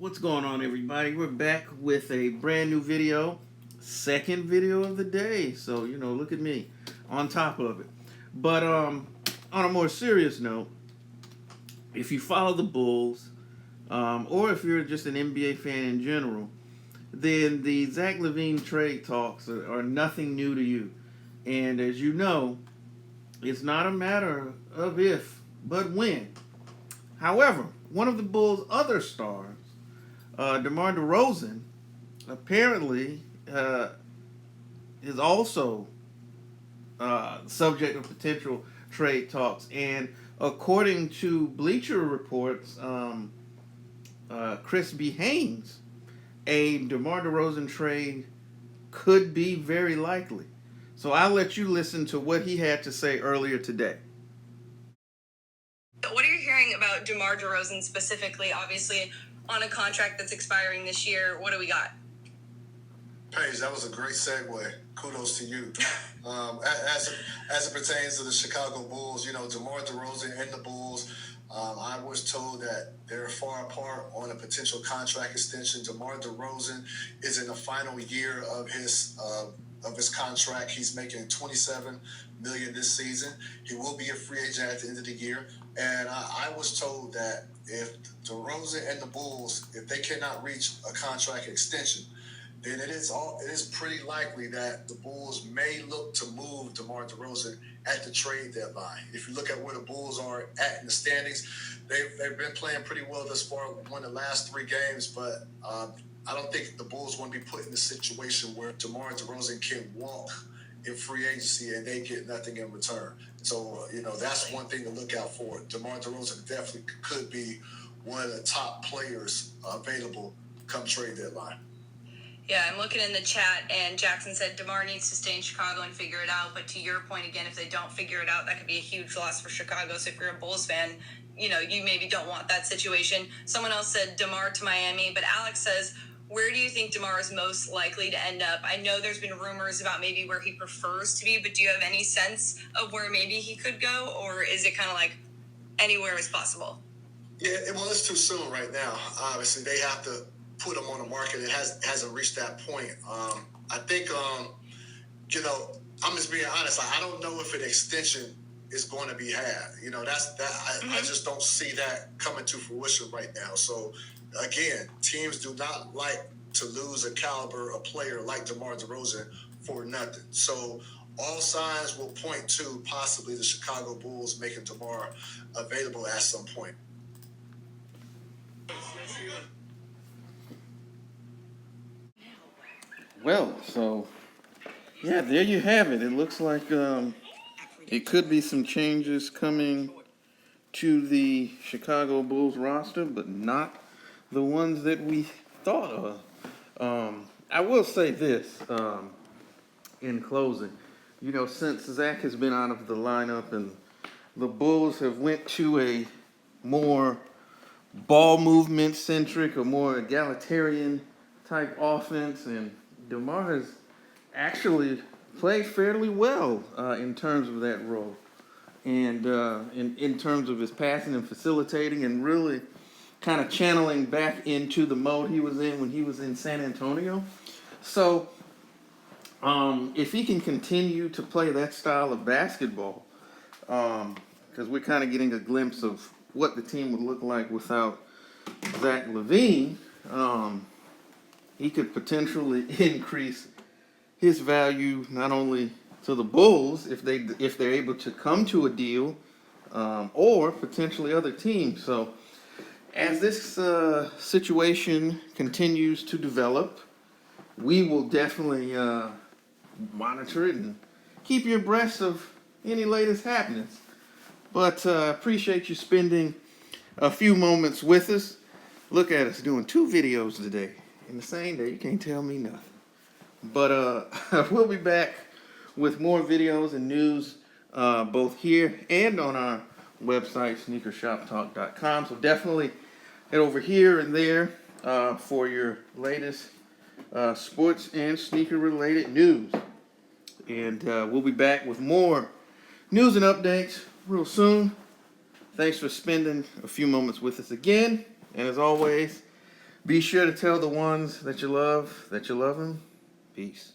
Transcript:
What's going on, everybody? We're back with a brand new video, second video of the day. So, look at me on top of it. But on a more serious note, if you follow the Bulls, or if you're just an NBA fan in general, then the Zach LaVine trade talks are nothing new to you. And as you know, it's not a matter of if, but when. However, one of the Bulls' other stars, DeMar DeRozan, apparently is also subject of potential trade talks. And according to Bleacher Reports, Chris B. Haynes, a DeMar DeRozan trade could be very likely. So I'll let you listen to what he had to say earlier today. What are you hearing about DeMar DeRozan specifically? Obviously, on a contract that's expiring this year, what do we got? Paige, that was a great segue. Kudos to you. As it pertains to the Chicago Bulls, DeMar DeRozan and the Bulls, I was told that they're far apart on a potential contract extension. DeMar DeRozan is in the final year of his contract. He's making $27 million this season. He will be a free agent at the end of the year. And I was told that if DeRozan and the Bulls, if they cannot reach a contract extension, then it is pretty likely that the Bulls may look to move DeMar DeRozan at the trade deadline. If you look at where the Bulls are at in the standings, they've been playing pretty well thus far, won the last 3 games, but I don't think the Bulls want to be put in a situation where DeMar DeRozan can walk in free agency and they get nothing in return. So, that's one thing to look out for. DeMar DeRozan definitely could be one of the top players available come trade deadline. Yeah, I'm looking in the chat, and Jackson said DeMar needs to stay in Chicago and figure it out. But to your point, again, if they don't figure it out, that could be a huge loss for Chicago. So if you're a Bulls fan, you maybe don't want that situation. Someone else said DeMar to Miami, but Alex says, where do you think DeMar is most likely to end up? I know there's been rumors about maybe where he prefers to be, but do you have any sense of where maybe he could go, or is it kind of like anywhere is possible? Yeah, well, it's too soon right now. Obviously, they have to put him on the market. It hasn't reached that point. I think, I'm just being honest. I don't know if an extension is going to be had. I just don't see that coming to fruition right now. So, again, teams do not like to lose a caliber of player like DeMar DeRozan for nothing. So all signs will point to possibly the Chicago Bulls making DeMar available at some point. Well, so, yeah, there you have it. It looks like it could be some changes coming to the Chicago Bulls roster, but not the ones that we thought of. I will say this in closing. Since Zach has been out of the lineup and the Bulls have went to a more ball movement centric or more egalitarian type offense, and DeMar has actually played fairly well in terms of that role, and in terms of his passing and facilitating, and really kind of channeling back into the mode he was in when he was in San Antonio. So if he can continue to play that style of basketball, because we're kind of getting a glimpse of what the team would look like without Zach LaVine, he could potentially increase his value not only to the Bulls if they're able to come to a deal, or potentially other teams. So as this situation continues to develop, we will definitely monitor it and keep you abreast of any latest happenings. But appreciate you spending a few moments with us. Look at us doing 2 videos today in the same day. You can't tell me nothing. But we'll be back with more videos and news both here and on our website, sneakershoptalk.com. So definitely head over here and there for your latest sports and sneaker related news. And we'll be back with more news and updates real soon. Thanks for spending a few moments with us again. And as always, Be sure to tell the ones that you love them. Peace.